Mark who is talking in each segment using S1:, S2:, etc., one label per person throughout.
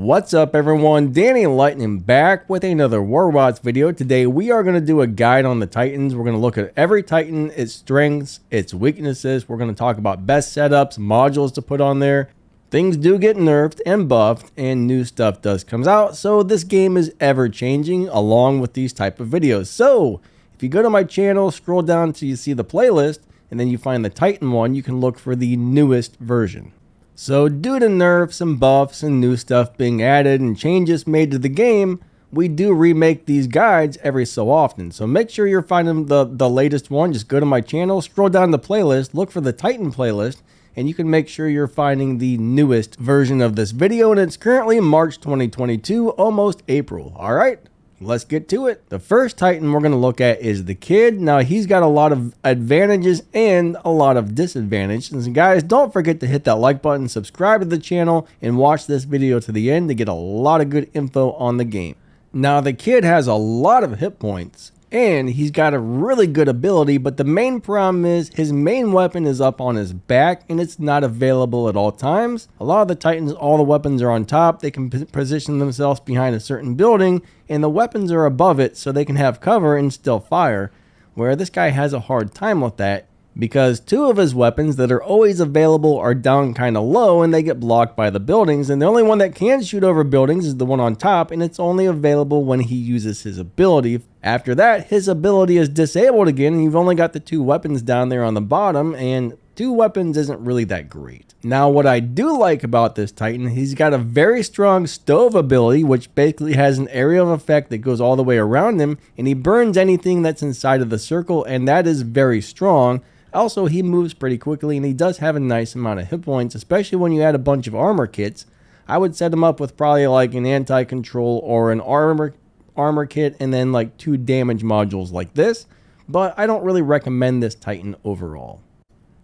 S1: What's up everyone, Danny Lightning back with another Warbots video. Today we are going to do a guide on the Titans. We're going to look at every Titan, its strengths, its weaknesses. We're going to talk about best setups, modules to put on there. Things do get nerfed and buffed and new stuff does comes out. So this game is ever changing along with these type of videos. So if you go to my channel, scroll down until you see the playlist and then you find the Titan one, you can look for the newest version. So due to nerfs and buffs and new stuff being added and changes made to the game, we do remake these guides every so often. So make sure you're finding the latest one. Just go to my channel, scroll down the playlist, look for the Titan playlist, and you can make sure you're finding the newest version of this video. And it's currently March 2022, almost April. All right, let's get to it. The first Titan we're going to look at is the Kid. Now he's got a lot of advantages and a lot of disadvantages. And guys, don't forget to hit that like button, subscribe to the channel, and watch this video to the end to get a lot of good info on the game. Now the Kid has a lot of hit points and he's got a really good ability, but the main problem is his main weapon is up on his back and it's not available at all times. A lot of the Titans, all the weapons are on top. They can position themselves behind a certain building and the weapons are above it so they can have cover and still fire, where this guy has a hard time with that because two of his weapons that are always available are down kind of low and they get blocked by the buildings, and the only one that can shoot over buildings is the one on top, and it's only available when he uses his ability. After that, his ability is disabled again and you've only got the two weapons down there on the bottom, and two weapons isn't really that great. Now what I do like about this Titan, he's got a very strong stove ability, which basically has an area of effect that goes all the way around him and he burns anything that's inside of the circle, and that is very strong. Also, he moves pretty quickly and he does have a nice amount of hit points, especially when you add a bunch of armor kits. I would set him up with probably like an anti-control or an armor kit and then like 2 damage modules like this, but I don't really recommend this Titan overall.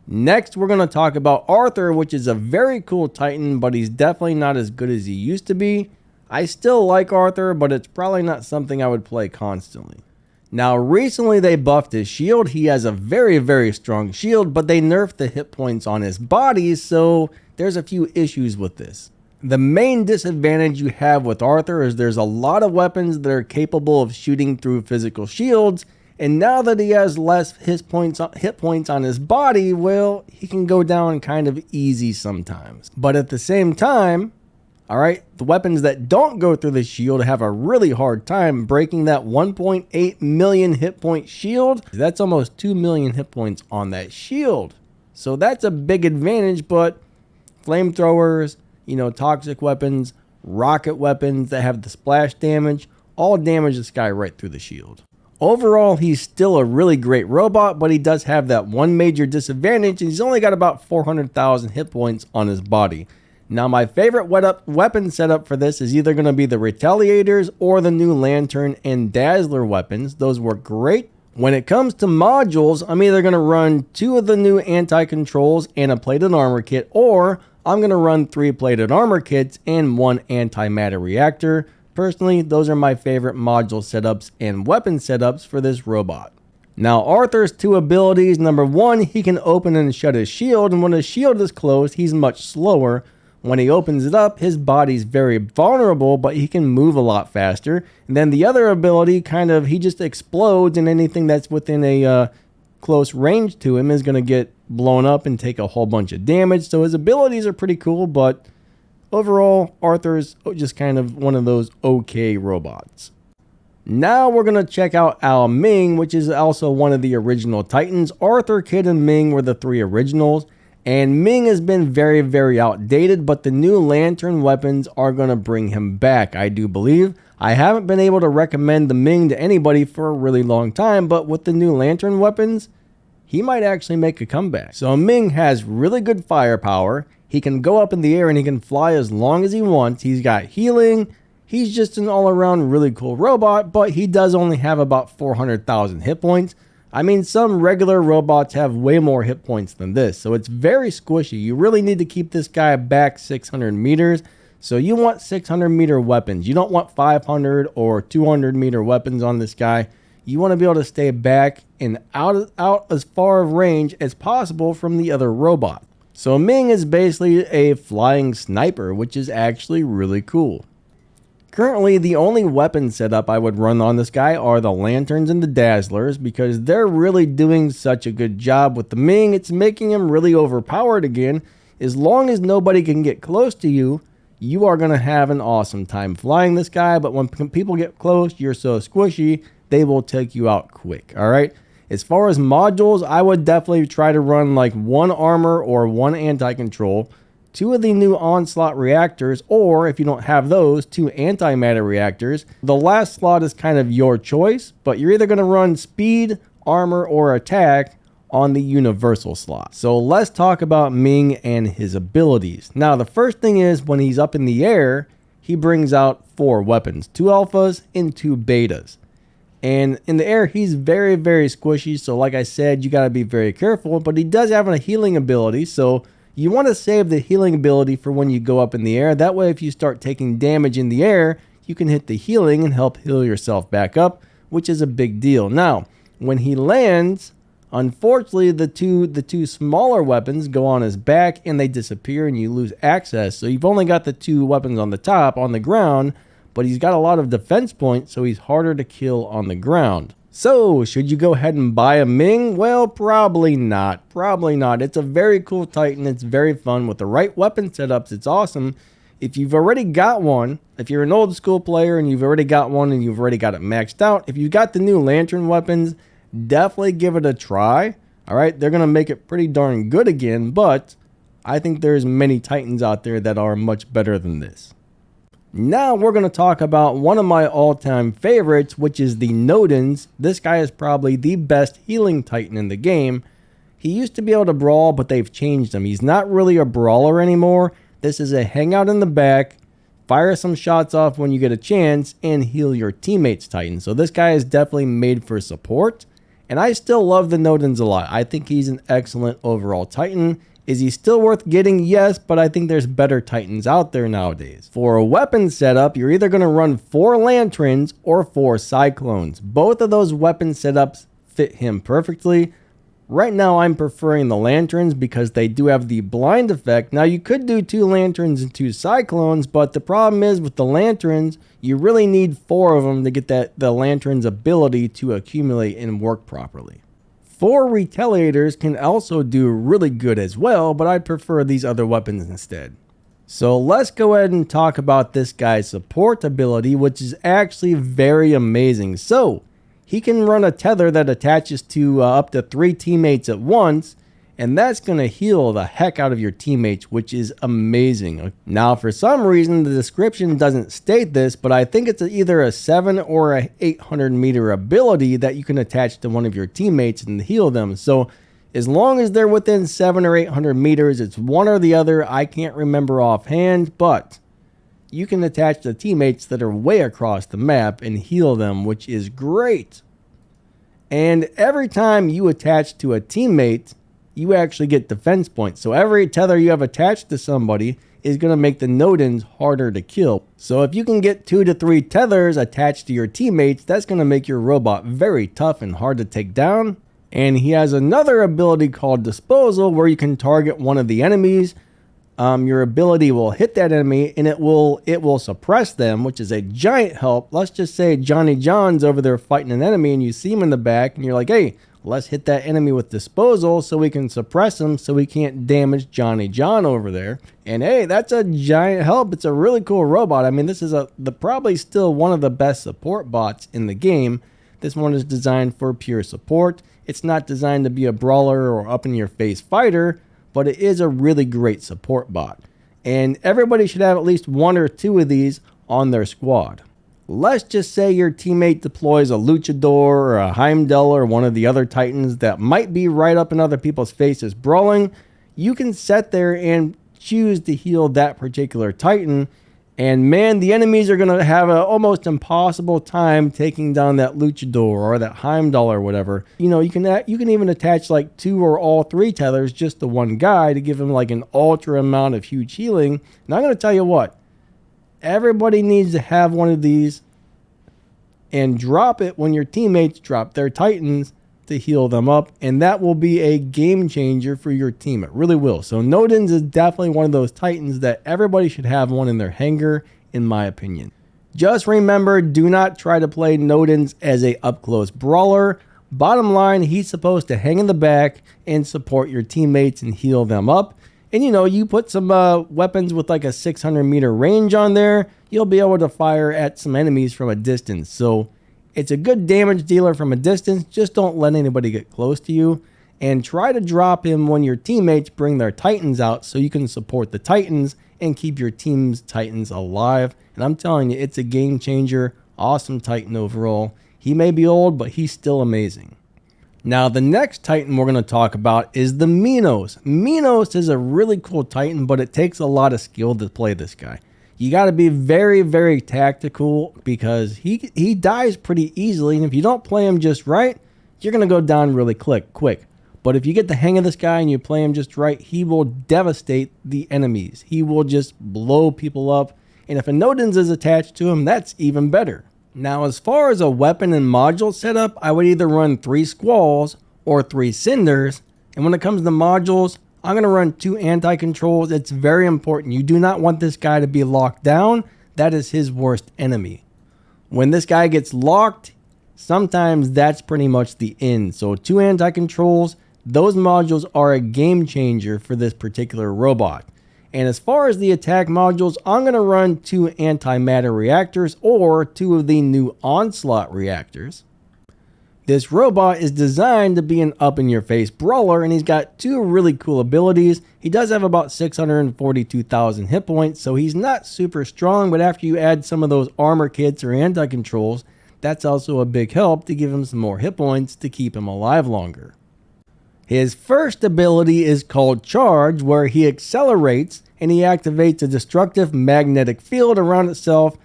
S1: Next, we're going to talk about Arthur, which is a very cool Titan, but he's definitely not as good as he used to be. I still like Arthur, but it's probably not something I would play constantly. Now, recently they buffed his shield. He has a very strong shield, but they nerfed the hit points on his body, so there's a few issues with this. The main disadvantage you have with Arthur is there's a lot of weapons that are capable of shooting through physical shields, and now that he has less hit points on his body, well, he can go down kind of easy sometimes. But at the same time, alright, the weapons that don't go through the shield have a really hard time breaking that 1.8 million hit point shield. That's almost 2 million hit points on that shield. So that's a big advantage, but flamethrowers, toxic weapons, rocket weapons that have the splash damage, all damage this guy right through the shield. Overall, he's still a really great robot, but he does have that one major disadvantage, and he's only got about 400,000 hit points on his body. Now, my favorite weapon setup for this is either going to be the Retaliators or the new Lantern and Dazzler weapons. Those work great. When it comes to modules, I'm either going to run 2 of the new anti-controls and a plated armor kit, or I'm going to run 3 plated armor kits and 1 antimatter reactor. Personally, those are my favorite module setups and weapon setups for this robot. Now, Arthur's 2 abilities. Number 1, he can open and shut his shield, and when his shield is closed, he's much slower. When he opens it up, his body's very vulnerable, but he can move a lot faster. And then the other ability, he just explodes, and anything that's within a close range to him is going to get blown up and take a whole bunch of damage. So his abilities are pretty cool, but overall, Arthur's just kind of one of those okay robots. Now we're going to check out Ming, which is also one of the original Titans. Arthur, Kid, and Ming were the 3 originals. And Ming has been very outdated, but the new Lantern weapons are going to bring him back, I do believe. I haven't been able to recommend the Ming to anybody for a really long time, but with the new Lantern weapons, he might actually make a comeback. So Ming has really good firepower. He can go up in the air and he can fly as long as he wants. He's got healing. He's just an all-around really cool robot, but he does only have about 400,000 hit points. I mean, some regular robots have way more hit points than this, so it's very squishy. You really need to keep this guy back 600 meters. So you want 600 meter weapons. You don't want 500 or 200 meter weapons on this guy. You want to be able to stay back and out as far of range as possible from the other robot. So Ming is basically a flying sniper, which is actually really cool. Currently, the only weapon setup I would run on this guy are the lanterns and the dazzlers, because they're really doing such a good job with the Ming. It's making him really overpowered again. As long as nobody can get close to you, you are going to have an awesome time flying this guy. But when people get close, you're so squishy, they will take you out quick. All right. As far as modules, I would definitely try to run like 1 armor or 1 anti-control, 2 of the new onslaught reactors, or if you don't have those, 2 antimatter reactors. The last slot is kind of your choice, but you're either going to run speed, armor, or attack on the universal slot. So let's talk about Ming and his abilities. Now, the first thing is when he's up in the air, he brings out 4 weapons, 2 alphas and 2 betas. And in the air, he's very, very squishy. So like I said, you got to be very careful, but he does have a healing ability. So you want to save the healing ability for when you go up in the air. That way, if you start taking damage in the air, you can hit the healing and help heal yourself back up, which is a big deal. Now, when he lands, unfortunately, the two smaller weapons go on his back and they disappear and you lose access. So you've only got the 2 weapons on the top, on the ground, but he's got a lot of defense points, so he's harder to kill on the ground. So, should you go ahead and buy a Ming? Well, probably not. Probably not. It's a very cool Titan. It's very fun. With the right weapon setups, it's awesome. If you've already got one, if you're an old school player and you've already got one and you've already got it maxed out, if you've got the new lantern weapons, definitely give it a try. All right, they're going to make it pretty darn good again, but I think there's many Titans out there that are much better than this. Now we're going to talk about one of my all-time favorites, which is the Nodens. This guy is probably the best healing Titan in the game. He used to be able to brawl, but they've changed him. He's not really a brawler anymore. This is a hangout in the back, fire some shots off when you get a chance, and heal your teammates Titan. So this guy is definitely made for support. And I still love the Nodens a lot. I think he's an excellent overall Titan. Is he still worth getting? Yes, but I think there's better Titans out there nowadays. For a weapon setup, you're either going to run 4 lanterns or 4 cyclones. Both of those weapon setups fit him perfectly. Right now, I'm preferring the lanterns because they do have the blind effect. Now, you could do 2 lanterns and 2 cyclones, but the problem is with the lanterns, you really need 4 of them to get the lantern's ability to accumulate and work properly. 4 retaliators can also do really good as well, but I prefer these other weapons instead. So let's go ahead and talk about this guy's support ability, which is actually very amazing. So he can run a tether that attaches to up to 3 teammates at once, and that's going to heal the heck out of your teammates, which is amazing. Now, for some reason, the description doesn't state this, but I think it's either a 7 or a 800 meter ability that you can attach to one of your teammates and heal them. So as long as they're within 7 or 800 meters, it's one or the other. I can't remember offhand, but you can attach to teammates that are way across the map and heal them, which is great. And every time you attach to a teammate, you actually get defense points. So every tether you have attached to somebody is going to make the Nodens harder to kill. So if you can get 2 to 3 tethers attached to your teammates, that's going to make your robot very tough and hard to take down. And he has another ability called Disposal, where you can target one of the enemies. Your ability will hit that enemy and it will suppress them, which is a giant help. Let's just say Johnny John's over there fighting an enemy and you see him in the back and you're like, hey, let's hit that enemy with Disposal so we can suppress him so we can't damage Johnny John over there. And hey, that's a giant help. It's a really cool robot. I mean, this is probably still one of the best support bots in the game. This one is designed for pure support. It's not designed to be a brawler or up in your face fighter, but it is a really great support bot. And everybody should have at least 1 or 2 of these on their squad. Let's just say your teammate deploys a luchador or a heimdall or one of the other Titans that might be right up in other people's faces brawling. You can sit there and choose to heal that particular Titan. And man, the enemies are going to have an almost impossible time taking down that luchador or that heimdall or whatever. You know, you can even attach like 2 or all 3 tethers just to one guy to give him like an ultra amount of huge healing. And I'm going to tell you what. Everybody needs to have one of these and drop it when your teammates drop their Titans to heal them up, and that will be a game changer for your team. It really will. So Nodens is definitely one of those titans that everybody should have one in their hangar, in my opinion. Just remember, do not try to play Nodens as a up-close brawler. Bottom line, he's supposed to hang in the back and support your teammates and heal them up. And you know, you put some weapons with like a 600 meter range on there, you'll be able to fire at some enemies from a distance. So it's a good damage dealer from a distance. Just don't let anybody get close to you. And try to drop him when your teammates bring their titans out so you can support the titans and keep your team's titans alive. And I'm telling you, it's a game changer. Awesome titan overall. He may be old, but he's still amazing. Now, the next titan we're going to talk about is the Minos. Minos is a really cool titan, but it takes a lot of skill to play this guy. You got to be very, very tactical because he dies pretty easily. And if you don't play him just right, you're going to go down really quick. But if you get the hang of this guy and you play him just right, he will devastate the enemies. He will just blow people up. And if a nodens is attached to him, that's even better. Now, as far as a weapon and module setup, I would either run 3 squalls or 3 cinders. And when it comes to modules, I'm going to run 2 anti-controls. It's very important. You do not want this guy to be locked down. That is his worst enemy. When this guy gets locked, sometimes that's pretty much the end. So 2 anti-controls, those modules are a game changer for this particular robot. And as far as the attack modules, I'm going to run 2 antimatter reactors or 2 of the new onslaught reactors. This robot is designed to be an up-in-your-face brawler, and he's got 2 really cool abilities. He does have about 642,000 hit points, so he's not super strong, but after you add some of those armor kits or anti-controls, that's also a big help to give him some more hit points to keep him alive longer. His first ability is called Charge, where he accelerates and he activates a destructive magnetic field around itself,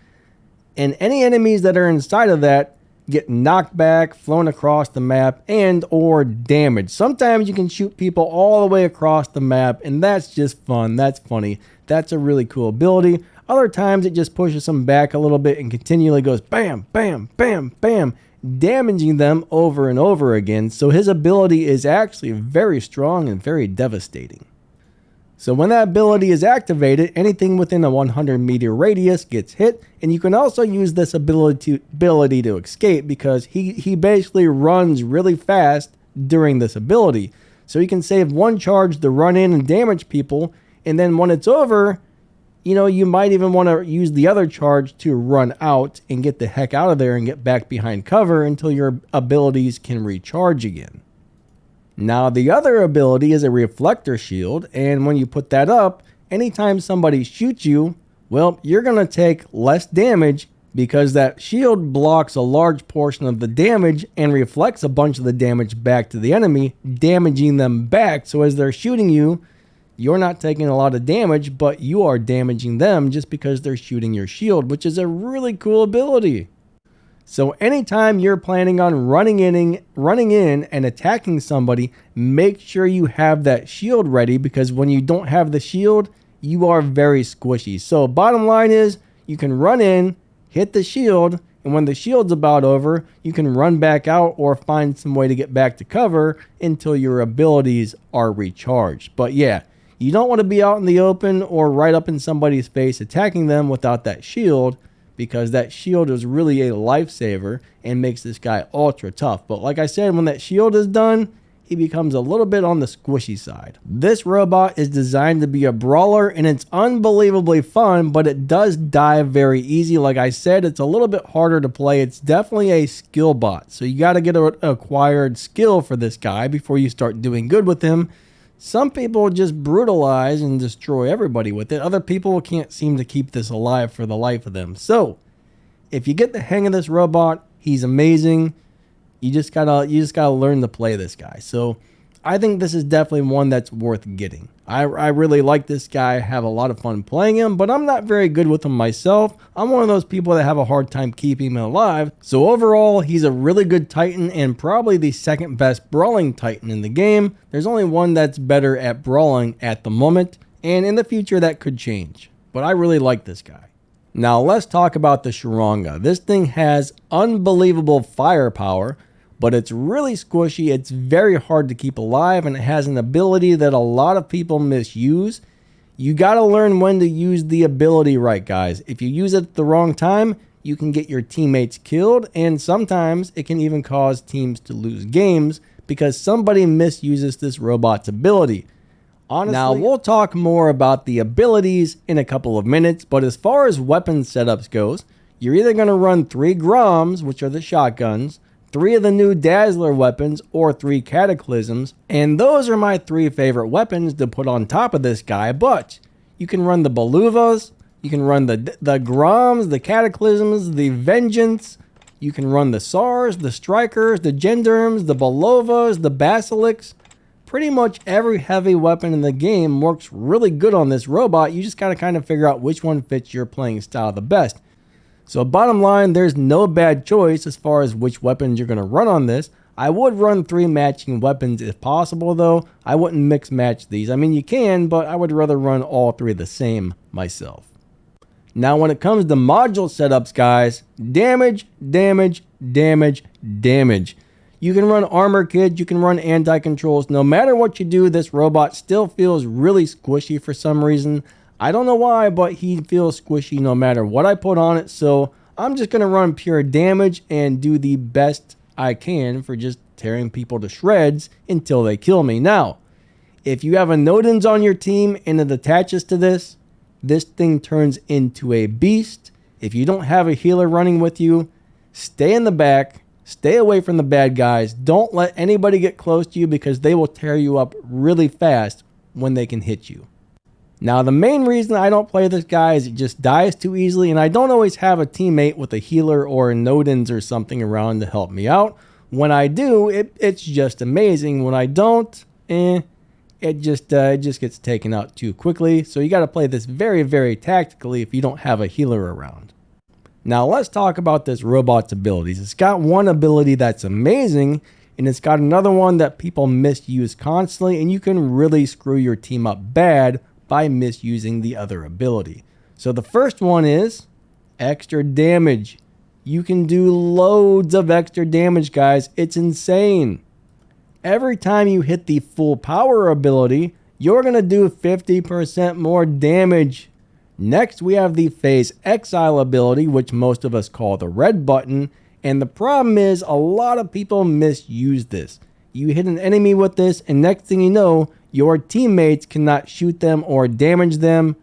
S1: and any enemies that are inside of that get knocked back, flown across the map, and or damaged. Sometimes you can shoot people all the way across the map, and that's just fun. That's funny. That's a really cool ability. Other times it just pushes them back a little bit and continually goes bam, bam, bam, bam, damaging them over and over again. So his ability is actually very strong and very devastating. So when that ability is activated, anything within a 100 meter radius gets hit, and you can also use this ability to escape because he basically runs really fast during this ability. So you can save 1 charge to run in and damage people, and then when it's over, you know, you might even want to use the other charge to run out and get the heck out of there and get back behind cover until your abilities can recharge again. Now, the other ability is a reflector shield, and when you put that up, anytime somebody shoots you, well, you're going to take less damage because that shield blocks a large portion of the damage and reflects a bunch of the damage back to the enemy, damaging them back. So as they're shooting you, you're not taking a lot of damage, but you are damaging them just because they're shooting your shield, which is a really cool ability. So anytime you're planning on running in and attacking somebody, make sure you have that shield ready, because when you don't have the shield, you are very squishy. So bottom line is, you can run in, hit the shield, and when the shield's about over, you can run back out or find some way to get back to cover until your abilities are recharged. But yeah, you don't want to be out in the open or right up in somebody's face attacking them without that shield, because that shield is really a lifesaver and makes this guy ultra tough. But like I said, when that shield is done, he becomes a little bit on the squishy side. This robot is designed to be a brawler, and it's unbelievably fun, but it does die very easy. Like I said, it's a little bit harder to play. It's definitely a skill bot, so you got to get an acquired skill for this guy before you start doing good with him. Some people just brutalize and destroy everybody with it. Other people can't seem to keep this alive for the life of them. So if you get the hang of this robot, he's amazing. You just gotta learn to play this guy. So I think this is definitely one that's worth getting. I really like this guy, have a lot of fun playing him, but I'm not very good with him myself. I'm one of those people that have a hard time keeping him alive. So overall, he's a really good Titan and probably the second best brawling Titan in the game. There's only one that's better at brawling at the moment, and in the future that could change. But I really like this guy. Now let's talk about the sharanga. This thing has unbelievable firepower, but it's really squishy. It's very hard to keep alive, and it has an ability that a lot of people misuse. You got to learn when to use the ability right, guys. If you use it at the wrong time, you can get your teammates killed, and sometimes it can even cause teams to lose games because somebody misuses this robot's ability. Honestly, now we'll talk more about the abilities in a couple of minutes, but as far as weapon setups goes, you're either going to run 3 Groms, which are the shotguns, 3 of the new Dazzler weapons, or 3 Cataclysms, and those are my 3 favorite weapons to put on top of this guy. But you can run the Beluvas, you can run the Groms, the Cataclysms, the Vengeance, you can run the SARs, the Strikers, the Gendarmes, the Belovas, the Basilics. Pretty much every heavy weapon in the game works really good on this robot. You just got to kind of figure out which one fits your playing style the best. So bottom line, there's no bad choice as far as which weapons you're going to run on this. I would run 3 matching weapons if possible, though. I wouldn't mix match these. I mean, you can, but I would rather run all 3 the same myself. Now, when it comes to module setups, guys, damage, damage, damage, damage. You can run armor kits, you can run anti-controls. No matter what you do, this robot still feels really squishy for some reason. I don't know why, but he feels squishy no matter what I put on it. So I'm just going to run pure damage and do the best I can for just tearing people to shreds until they kill me. Now, if you have a nodens on your team and it attaches to this thing turns into a beast. If you don't have a healer running with you, stay in the back. Stay away from the bad guys. Don't let anybody get close to you because they will tear you up really fast when they can hit you. Now, the main reason I don't play this guy is it just dies too easily, and I don't always have a teammate with a healer or a nodens or something around to help me out. When I do, it's just amazing. When I don't, it just gets taken out too quickly. So you got to play this very, very tactically if you don't have a healer around. Now, let's talk about this robot's abilities. It's got one ability that's amazing, and it's got another one that people misuse constantly, and you can really screw your team up bad by misusing the other ability. So the first one is extra damage. You can do loads of extra damage, guys. It's insane. Every time you hit the full power ability, you're going to do 50% more damage. Next, we have the phase exile ability, which most of us call the red button. And the problem is a lot of people misuse this. You hit an enemy with this, and next thing you know, your teammates cannot shoot them or damage them.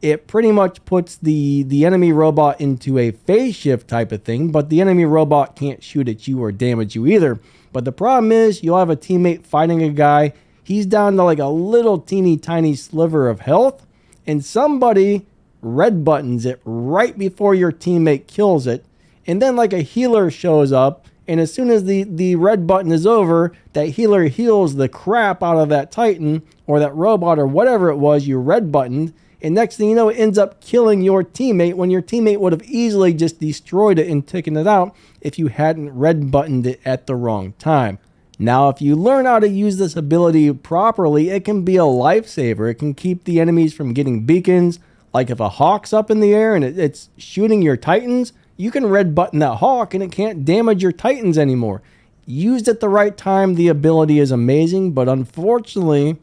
S1: It pretty much puts the enemy robot into a phase shift type of thing, but the enemy robot can't shoot at you or damage you either. But the problem is you'll have a teammate fighting a guy. He's down to like a little teeny tiny sliver of health, and somebody red buttons it right before your teammate kills it. And then like a healer shows up, and as soon as the red button is over, that healer heals the crap out of that Titan or that robot or whatever it was you red buttoned. And next thing you know, it ends up killing your teammate when your teammate would have easily just destroyed it and taken it out if you hadn't red buttoned it at the wrong time. Now, if you learn how to use this ability properly, it can be a lifesaver. It can keep the enemies from getting beacons. Like if a hawk's up in the air and it's shooting your Titans, you can red button that hawk and it can't damage your Titans anymore. Used at the right time, the ability is amazing, but unfortunately,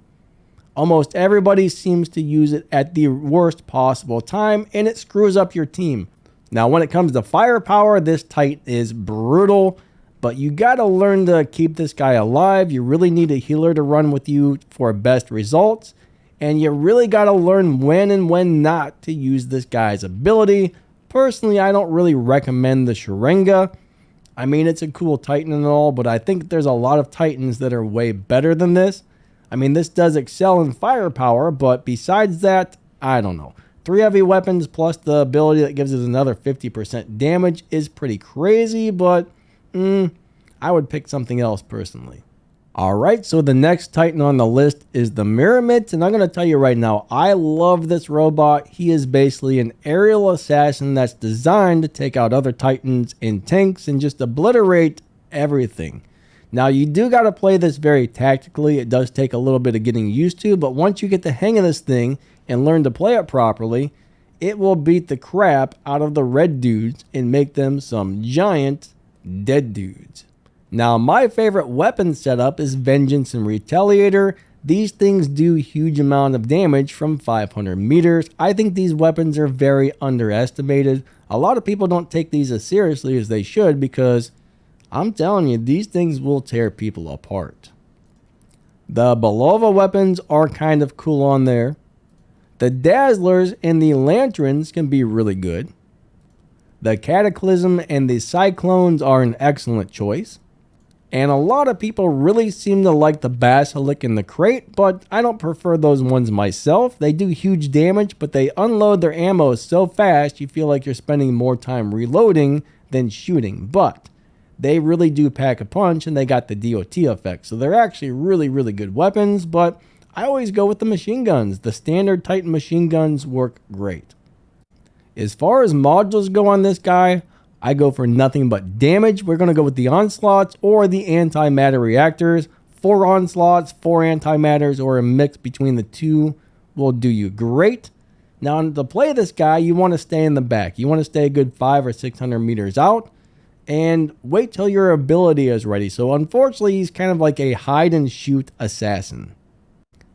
S1: almost everybody seems to use it at the worst possible time, and it screws up your team. Now, when it comes to firepower, this Titan is brutal, but you got to learn to keep this guy alive. You really need a healer to run with you for best results, and you really got to learn when and when not to use this guy's ability. Personally, I don't really recommend the sharanga. I mean, it's a cool Titan and all, but I think there's a lot of Titans that are way better than this. I mean, this does excel in firepower, but besides that, I don't know. 3 heavy weapons plus the ability that gives us another 50% damage is pretty crazy, but I would pick something else personally. Alright, so the next Titan on the list is the murometz, and I'm going to tell you right now, I love this robot. He is basically an aerial assassin that's designed to take out other Titans and tanks and just obliterate everything. Now, you do got to play this very tactically. It does take a little bit of getting used to, but once you get the hang of this thing and learn to play it properly, it will beat the crap out of the red dudes and make them some giant dead dudes. Now, my favorite weapon setup is Vengeance and Retaliator. These things do huge amount of damage from 500 meters. I think these weapons are very underestimated. A lot of people don't take these as seriously as they should because I'm telling you, these things will tear people apart. The Belova weapons are kind of cool on there. The Dazzlers and the Lanterns can be really good. The Cataclysm and the Cyclones are an excellent choice. And a lot of people really seem to like the Basilisk and the Crate, but I don't prefer those ones myself. They do huge damage, but they unload their ammo so fast you feel like you're spending more time reloading than shooting. But they really do pack a punch, and they got the DOT effect. So they're actually really, really good weapons, but I always go with the machine guns. The standard Titan machine guns work great. As far as modules go on this guy, I go for nothing but damage. We're going to go with the onslaughts or the antimatter reactors. 4 onslaughts, 4 antimatters, or a mix between the two will do you great. Now, to play this guy, you want to stay in the back. You want to stay a good 500 or 600 meters out and wait till your ability is ready. So unfortunately, he's kind of like a hide and shoot assassin.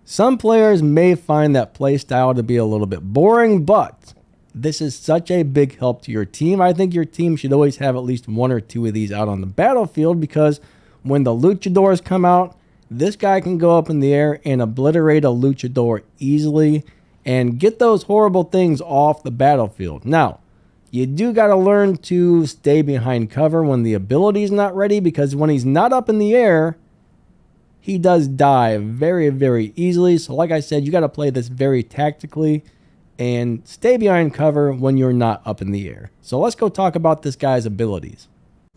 S1: Some players may find that playstyle to be a little bit boring, but this is such a big help to your team. I think your team should always have at least 1 or 2 of these out on the battlefield, because when the luchadors come out, this guy can go up in the air and obliterate a luchador easily and get those horrible things off the battlefield. Now, you do got to learn to stay behind cover when the ability is not ready, because when he's not up in the air, he does die very, very easily. So like I said, you got to play this very tactically and stay behind cover when you're not up in the air. So let's go talk about this guy's abilities.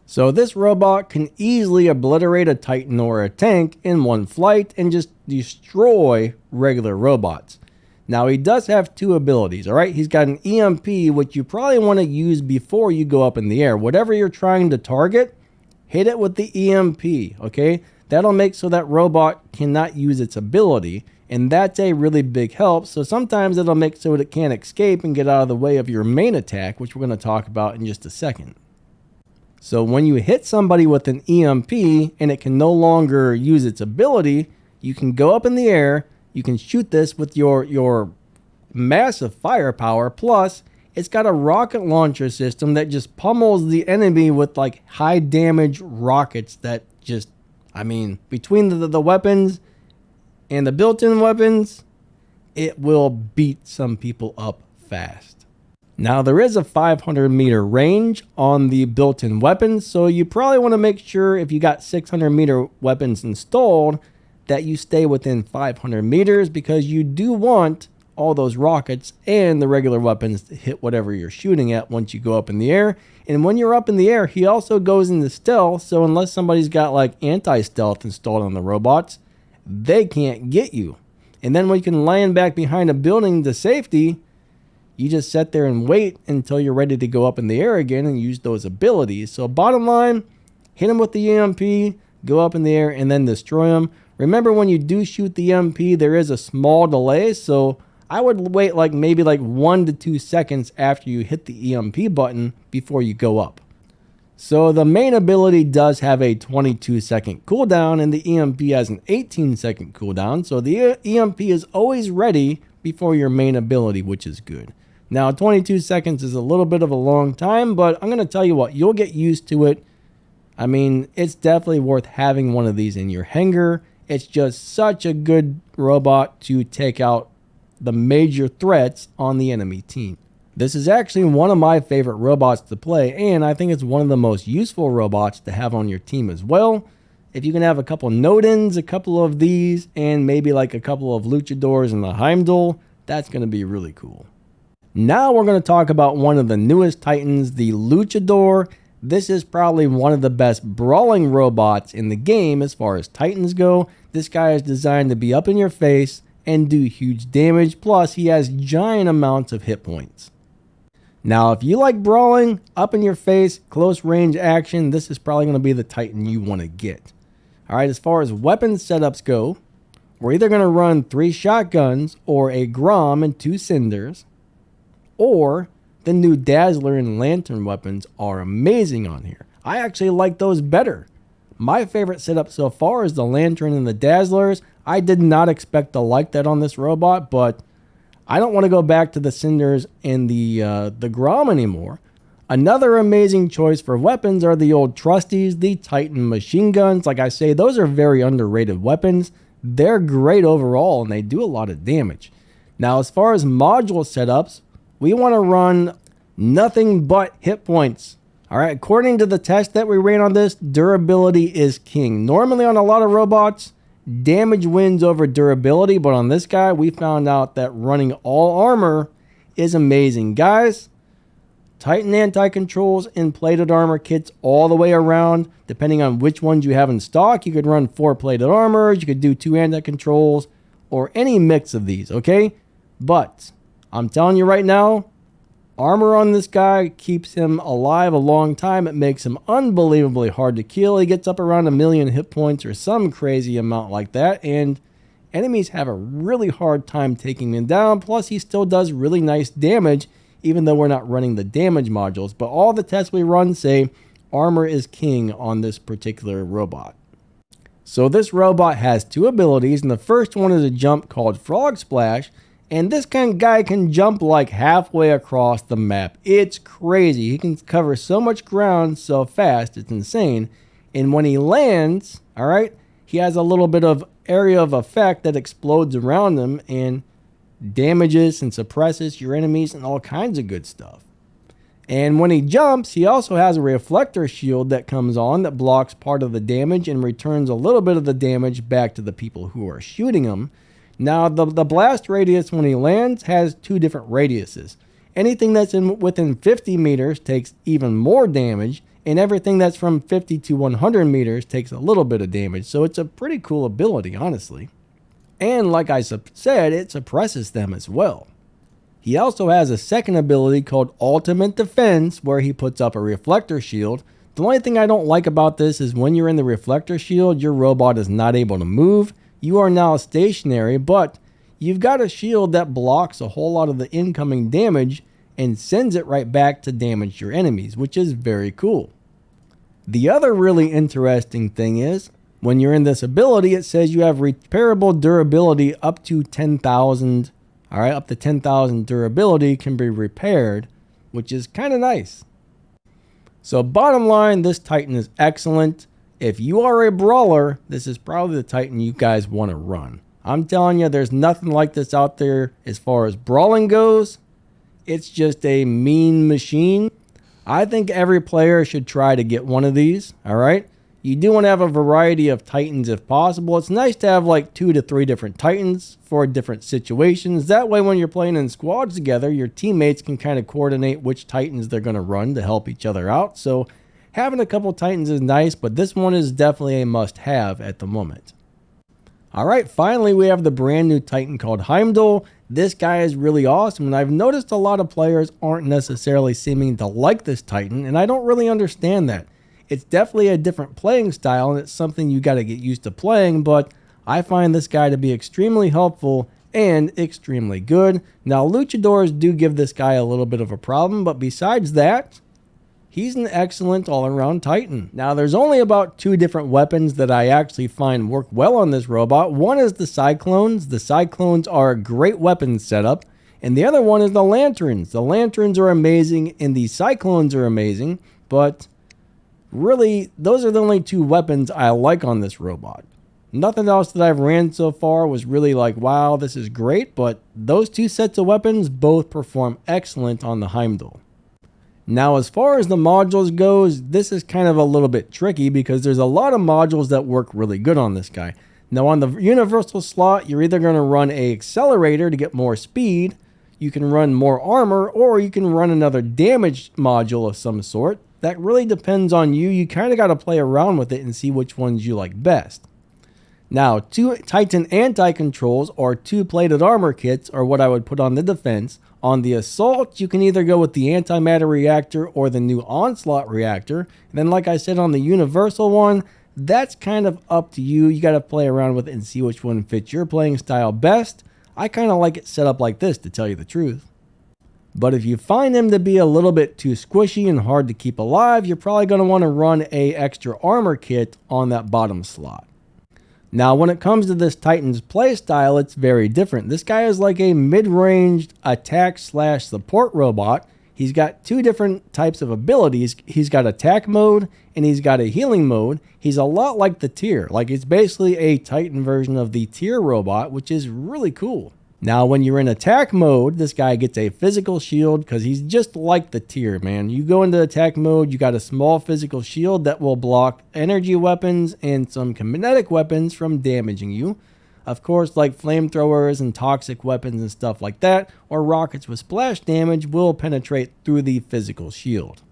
S1: So this robot can easily obliterate a Titan or a tank in one flight and just destroy regular robots. Now, he does have 2 abilities, all right? He's got an EMP, which you probably want to use before you go up in the air. Whatever you're trying to target, hit it with the EMP, okay? That'll make so that robot cannot use its ability, and that's a really big help. So sometimes it'll make so it can't escape and get out of the way of your main attack, which we're going to talk about in just a second. So when you hit somebody with an EMP and it can no longer use its ability, you can go up in the air, you can shoot this with your massive firepower, plus it's got a rocket launcher system that just pummels the enemy with like high damage rockets that just, I mean, between the weapons and the built-in weapons, it will beat some people up fast. Now, there is a 500 meter range on the built-in weapons, so you probably want to make sure if you got 600 meter weapons installed that you stay within 500 meters, because you do want all those rockets and the regular weapons to hit whatever you're shooting at once you go up in the air. And when you're up in the air, he also goes into stealth, so unless somebody's got like anti-stealth installed on the robots, they can't get you. And then when you can land back behind a building to safety, you just sit there and wait until you're ready to go up in the air again and use those abilities. So bottom line, hit him with the EMP, go up in the air, and then destroy him. Remember, when you do shoot the EMP, there is a small delay, so I would wait like maybe like 1 to 2 seconds after you hit the EMP button before you go up. So the main ability does have a 22-second cooldown, and the EMP has an 18-second cooldown. So the EMP is always ready before your main ability, which is good. Now, 22 seconds is a little bit of a long time, but I'm going to tell you what, you'll get used to it. I mean, it's definitely worth having one of these in your hangar. It's just such a good robot to take out the major threats on the enemy team. This is actually one of my favorite robots to play, and I think it's one of the most useful robots to have on your team as well. If you can have a couple nodens, a couple of these, and maybe like a couple of luchadors and the heimdall, that's going to be really cool. Now we're going to talk about one of the newest Titans, the luchador. This is probably one of the best brawling robots in the game as far as Titans go. This guy is designed to be up in your face and do huge damage, plus he has giant amounts of hit points. Now, if you like brawling, up in your face, close range action, this is probably going to be the Titan you want to get. Alright, as far as weapon setups go, we're either going to run 3 shotguns or a Grom and 2 cinders, or the new Dazzler and Lantern weapons are amazing on here. I actually like those better. My favorite setup so far is the Lantern and the Dazzlers. I did not expect to like that on this robot, but I don't want to go back to the Cinders and the Grom anymore. Another amazing choice for weapons are the old trusties, the Titan machine guns. Like I say, those are very underrated weapons. They're great overall, and they do a lot of damage. Now, as far as module setups, we want to run nothing but hit points. All right, according to the test that we ran on this, durability is king. Normally on a lot of robots, damage wins over durability, but on this guy, we found out that running all armor is amazing. Guys, Titan anti-controls and plated armor kits all the way around. Depending on which ones you have in stock, you could run 4 plated armors, you could do 2 anti-controls, or any mix of these, okay? But I'm telling you right now, armor on this guy keeps him alive a long time. It makes him unbelievably hard to kill. He gets up around 1,000,000 hit points or some crazy amount like that, and enemies have a really hard time taking him down. Plus, he still does really nice damage, even though we're not running the damage modules. But all the tests we run say armor is king on this particular robot. So this robot has 2 abilities, and the first one is a jump called Frog Splash. And this kind of guy can jump like halfway across the map. It's crazy. He can cover so much ground so fast. It's insane. And when he lands, all right, he has a little bit of area of effect that explodes around him and damages and suppresses your enemies and all kinds of good stuff. And when he jumps, he also has a reflector shield that comes on that blocks part of the damage and returns a little bit of the damage back to the people who are shooting him. Now, the blast radius when he lands has 2 different radiuses. Anything that's within 50 meters takes even more damage, and everything that's from 50 to 100 meters takes a little bit of damage. So it's a pretty cool ability, honestly. And like I said, it suppresses them as well. He also has a second ability called Ultimate Defense, where he puts up a reflector shield. The only thing I don't like about this is when you're in the reflector shield, your robot is not able to move. You are now stationary, but you've got a shield that blocks a whole lot of the incoming damage and sends it right back to damage your enemies, which is very cool. The other really interesting thing is, when you're in this ability, it says you have repairable durability up to 10,000. All right, up to 10,000 durability can be repaired, which is kind of nice. So bottom line, this Titan is excellent. If you are a brawler, this is probably the Titan you guys want to run. I'm telling you, there's nothing like this out there as far as brawling goes. It's just a mean machine. I think every player should try to get one of these, all right? You do want to have a variety of Titans if possible. It's nice to have like 2 to 3 different Titans for different situations. That way when you're playing in squads together, your teammates can kind of coordinate which Titans they're going to run to help each other out. So having a couple Titans is nice, but this one is definitely a must-have at the moment. All right, finally we have the brand new Titan called Heimdall. This guy is really awesome, and I've noticed a lot of players aren't necessarily seeming to like this Titan, and I don't really understand that. It's definitely a different playing style, and it's something you got to get used to playing, but I find this guy to be extremely helpful and extremely good. Now, luchadors do give this guy a little bit of a problem, but besides that, he's an excellent all-around Titan. Now, there's only about 2 different weapons that I actually find work well on this robot. One is the Cyclones. The Cyclones are a great weapon setup, and the other one is the Lanterns. The Lanterns are amazing, and the Cyclones are amazing, but really, those are the only 2 weapons I like on this robot. Nothing else that I've ran so far was really like, wow, this is great, but those 2 sets of weapons both perform excellent on the Heimdall. Now, as far as the modules goes, this is kind of a little bit tricky because there's a lot of modules that work really good on this guy. Now, on the universal slot, you're either going to run an accelerator to get more speed, you can run more armor, or you can run another damage module of some sort. That really depends on you. You kind of got to play around with it and see which ones you like best. Now, 2 Titan anti-controls or 2 plated armor kits are what I would put on the defense. On the assault, you can either go with the antimatter reactor or the new onslaught reactor. And then, like I said, on the universal one, that's kind of up to you. You got to play around with it and see which one fits your playing style best. I kind of like it set up like this, to tell you the truth. But if you find him to be a little bit too squishy and hard to keep alive, you're probably going to want to run a extra armor kit on that bottom slot. Now, when it comes to this Titan's playstyle, it's very different. This guy is like a mid-ranged attack/support robot. He's got two different types of abilities. He's got attack mode and he's got a healing mode. He's a lot like the Tier. Like, it's basically a Titan version of the Tier robot, which is really cool. Now, when you're in attack mode, this guy gets a physical shield because he's just like the Tier, man. You go into attack mode, you got a small physical shield that will block energy weapons and some kinetic weapons from damaging you. Of course, like flamethrowers and toxic weapons and stuff like that, or rockets with splash damage will penetrate through the physical shield.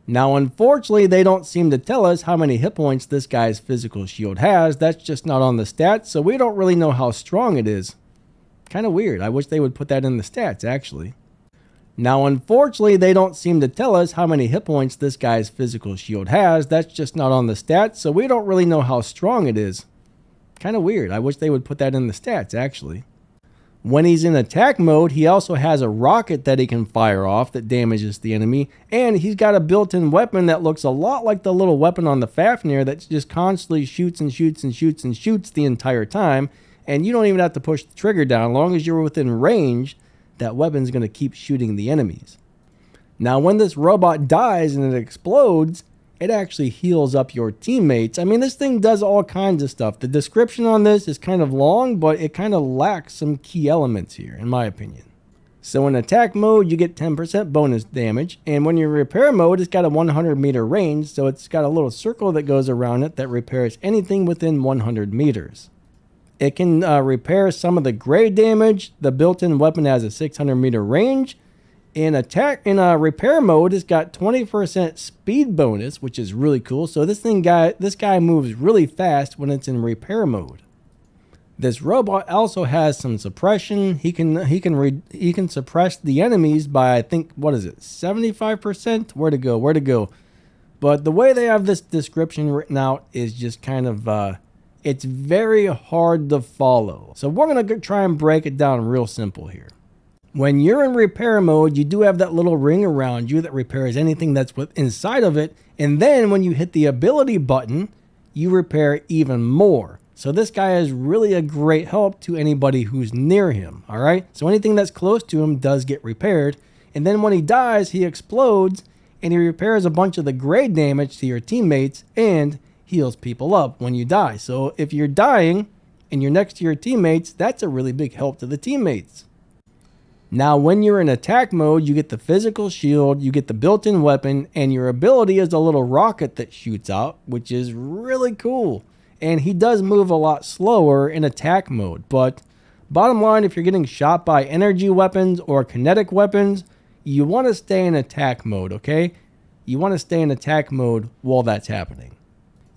S1: Now, unfortunately, they don't seem to tell us how many hit points this guy's physical shield has. That's just not on the stats, so we don't really know how strong it is. Kind of weird. I wish they would put that in the stats, actually. Now, unfortunately, they don't seem to tell us how many hit points this guy's physical shield has. That's just not on the stats, so we don't really know how strong it is. Kind of weird. I wish they would put that in the stats, actually. When he's in attack mode, he also has a rocket that he can fire off that damages the enemy, and he's got a built-in weapon that looks a lot like the little weapon on the Fafnir that just constantly shoots and shoots and shoots and shoots the entire time. And you don't even have to push the trigger down. As long as you're within range, that weapon's going to keep shooting the enemies. Now, when this robot dies and it explodes, it actually heals up your teammates. I mean, this thing does all kinds of stuff. The description on this is kind of long, but it kind of lacks some key elements here, in my opinion. So in attack mode, you get 10% bonus damage. And when you're in repair mode, it's got a 100 meter range. So it's got a little circle that goes around it that repairs anything within 100 meters. It can repair some of the gray damage. The built-in weapon has a 600 meter range. In repair mode, it's got 20% speed bonus, which is really cool. So this guy moves really fast when it's in repair mode. This robot also has some suppression. He can suppress the enemies by, I think, what is it, 75%? Where to go? But the way they have this description written out is just kind of it's very hard to follow. So we're going to try and break it down real simple here. When you're in repair mode, you do have that little ring around you that repairs anything that's inside of it. And then when you hit the ability button, you repair even more. So this guy is really a great help to anybody who's near him. All right. So anything that's close to him does get repaired. And then when he dies, he explodes and he repairs a bunch of the gray damage to your teammates and heals people up when you die. So if you're dying and you're next to your teammates, that's a really big help to the teammates. Now, when you're in attack mode, you get the physical shield, you get the built-in weapon, and your ability is a little rocket that shoots out, which is really cool. And he does move a lot slower in attack mode. But bottom line, if you're getting shot by energy weapons or kinetic weapons, you want to stay in attack mode, okay? You want to stay in attack mode while that's happening.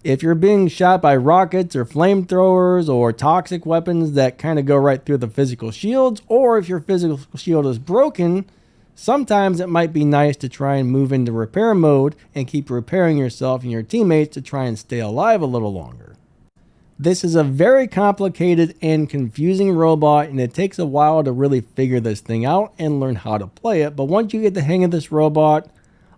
S1: If you're being shot by rockets or flamethrowers or toxic weapons that kind of go right through the physical shields, or if your physical shield is broken, sometimes it might be nice to try and move into repair mode and keep repairing yourself and your teammates to try and stay alive a little longer. This is a very complicated and confusing robot, and it takes a while to really figure this thing out and learn how to play it. But once you get the hang of this robot,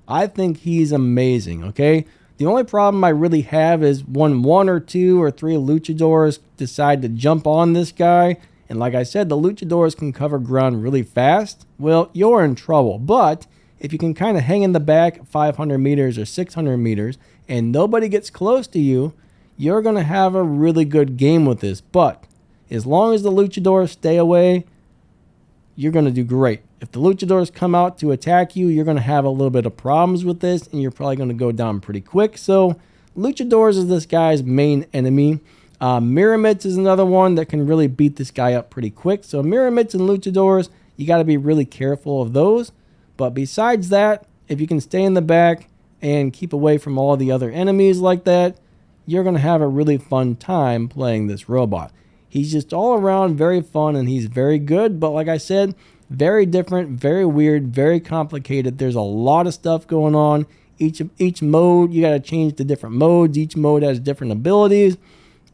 S1: I think he's amazing, okay? The only problem I really have is when one or two or three luchadors decide to jump on this guy. And like I said, the luchadors can cover ground really fast. Well, you're in trouble. But if you can kind of hang in the back 500 meters or 600 meters and nobody gets close to you, you're going to have a really good game with this. But as long as the luchadors stay away, you're going to do great. If the luchadors come out to attack you, you're going to have a little bit of problems with this, and you're probably going to go down pretty quick. So luchadors is this guy's main enemy. Murometz is another one that can really beat this guy up pretty quick. So murometz and luchadors, you got to be really careful of those. But besides that, if you can stay in the back and keep away from all the other enemies like that, you're going to have a really fun time playing this robot. He's just all around very fun, and he's very good. But like I said, very different, very weird, very complicated. There's a lot of stuff going on. Each mode, you got to change the different modes. Each mode has different abilities.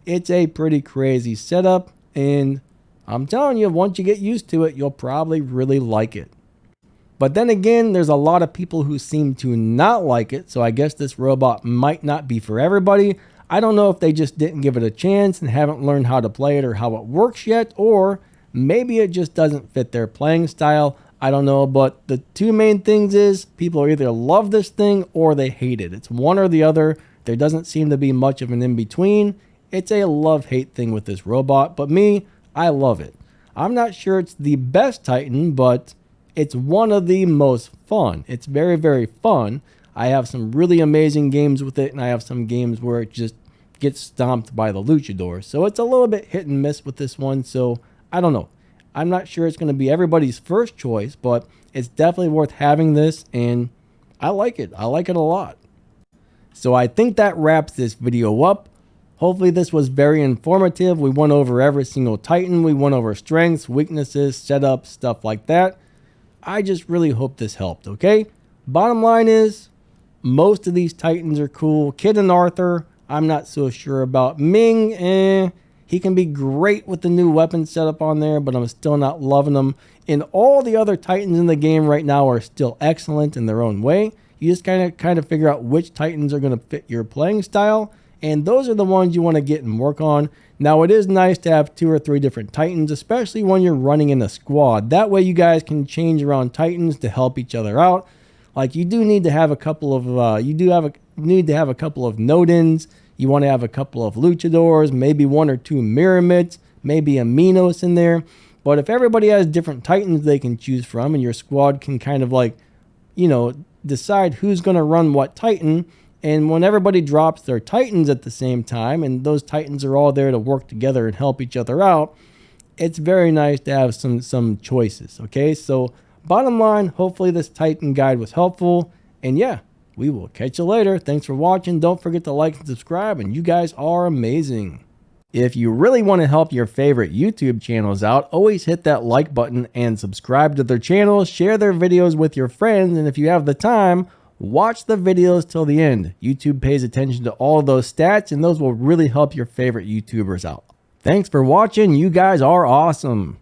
S1: It's a pretty crazy setup, and I'm telling you, once you get used to it, you'll probably really like it. But then again, there's a lot of people who seem to not like it, so I guess this robot might not be for everybody. I don't know if they just didn't give it a chance and haven't learned how to play it or how it works yet, or maybe it just doesn't fit their playing style. I don't know, but the two main things is people either love this thing or they hate it. It's one or the other. There doesn't seem to be much of an in-between. It's a love-hate thing with this robot, but me, I love it. I'm not sure it's the best Titan, but it's one of the most fun. It's very, very fun. I have some really amazing games with it, and I have some games where it just gets stomped by the luchador. So it's a little bit hit and miss with this one, so I don't know. I'm not sure it's going to be everybody's first choice, but it's definitely worth having this, and I like it. I like it a lot. So I think that wraps this video up. Hopefully this was very informative. We went over every single Titan. We went over strengths, weaknesses, setups, stuff like that. I just really hope this helped, okay? Bottom line is, most of these Titans are cool. Kid and Arthur, I'm not so sure about. Ming, he can be great with the new weapon setup on there, but I'm still not loving him. And all the other Titans in the game right now are still excellent in their own way. You just kind of figure out which Titans are going to fit your playing style, and those are the ones you want to get and work on. Now, it is nice to have 2 or 3 different Titans, especially when you're running in a squad. That way you guys can change around Titans to help each other out. Like, you do need to have a couple of nodens. You want to have a couple of luchadors, maybe 1 or 2 murometz, maybe a minos in there. But if everybody has different Titans they can choose from, and your squad can kind of like, you know, decide who's going to run what Titan, and when everybody drops their Titans at the same time, and those Titans are all there to work together and help each other out, it's very nice to have some choices, okay? So bottom line, hopefully this Titan guide was helpful, and yeah, we will catch you later. Thanks for watching. Don't forget to like and subscribe, and you guys are amazing. If you really want to help your favorite YouTube channels out, always hit that like button and subscribe to their channels, share their videos with your friends, and if you have the time, watch the videos till the end. YouTube pays attention to all of those stats, and those will really help your favorite YouTubers out. Thanks for watching. You guys are awesome.